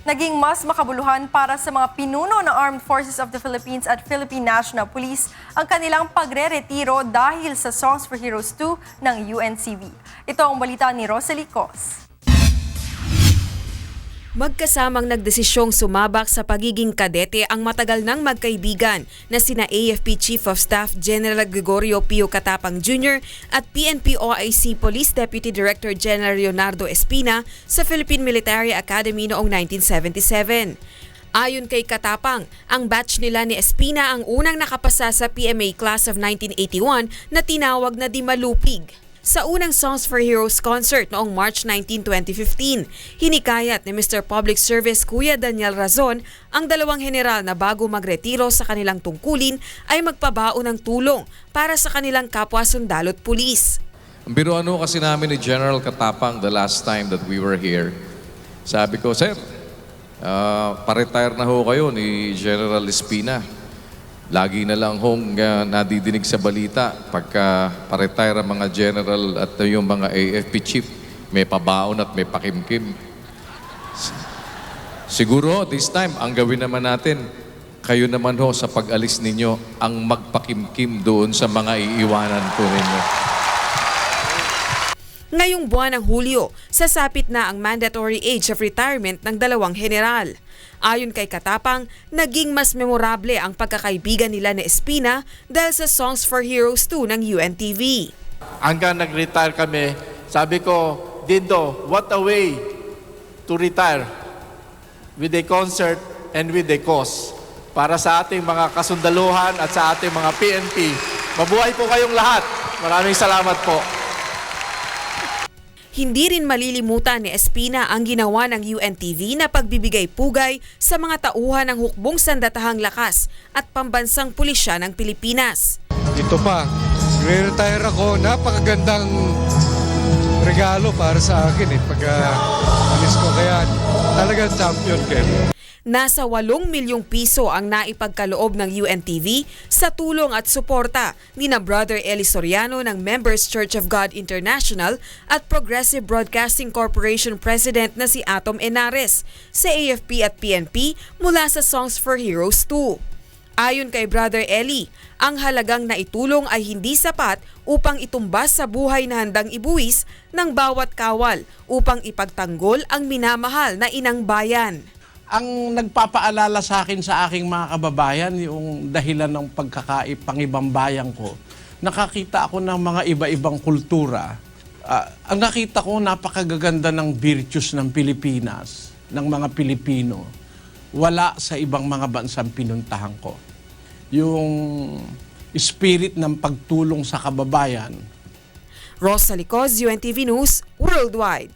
Naging mas makabuluhan para sa mga pinuno ng Armed Forces of the Philippines at Philippine National Police ang kanilang pagre-retiro dahil sa Songs for Heroes 2 ng UNCV. Ito ang balita ni Rosalie Cos. Magkasamang nagdesisyong sumabak sa pagiging kadete ang matagal nang magkaibigan na sina AFP Chief of Staff General Gregorio Pio Katapang Jr. at PNP OIC Police Deputy Director General Leonardo Espina sa Philippine Military Academy noong 1977. Ayon kay Katapang, ang batch nila ni Espina ang unang nakapasa sa PMA Class of 1981 na tinawag na Dimalupig. Sa unang Songs for Heroes concert noong March 19, 2015, hinikayat ni Mr. Public Service Kuya Daniel Razon ang dalawang general na bago magretiro sa kanilang tungkulin ay magpabaon ng tulong para sa kanilang kapwa sundalo't pulis. Ang biruan kasi namin ni General Katapang the last time that we were here, sabi ko, Sir, pa-retire na ho kayo ni General Espina. Lagi na lang hong nadidinig sa balita pagka pa-retire ang mga general at yung mga AFP chief, may pabaon at may pakimkim. Siguro this time, ang gawin naman natin, kayo naman ho sa pag-alis ninyo ang magpakimkim doon sa mga iiwanan po ninyo. Ngayong buwan ng Hulyo, sasapit na ang mandatory age of retirement ng dalawang general. Ayon kay Katapang, naging mas memorable ang pagkakaibigan nila ni Espina dahil sa Songs for Heroes 2 ng UNTV. Hanggang nag-retire kami, sabi ko, Dindo, what a way to retire with a concert and with a cause. Para sa ating mga kasundaluhan at sa ating mga PNP, mabuhay po kayong lahat. Maraming salamat po. Hindi rin malilimutan ni Espina ang ginawa ng UNTV na pagbibigay pugay sa mga tauhan ng hukbong sandatahang lakas at pambansang pulisya ng Pilipinas. Ito pa, re-retire ako, napakagandang regalo para sa akin pag-alis ko, kaya talagang champion kayo. Nasa 8 milyong piso ang naipagkaloob ng UNTV sa tulong at suporta ni na Brother Eli Soriano ng Members Church of God International at Progressive Broadcasting Corporation President na si Atom Enares sa AFP at PNP mula sa Songs for Heroes 2. Ayon kay Brother Eli, ang halagang naitulong ay hindi sapat upang itumbas sa buhay na handang ibuwis ng bawat kawal upang ipagtanggol ang minamahal na inang bayan. Ang nagpapaalala sa akin sa aking mga kababayan, yung dahilan ng pagkakaipangibang bayan ko, nakakita ako ng mga iba-ibang kultura. Ang nakita ko, napakagaganda ng virtues ng Pilipinas, ng mga Pilipino. Wala sa ibang mga bansang pinuntahan ko. Yung spirit ng pagtulong sa kababayan. Rosalie Cos, UNTV News, Worldwide.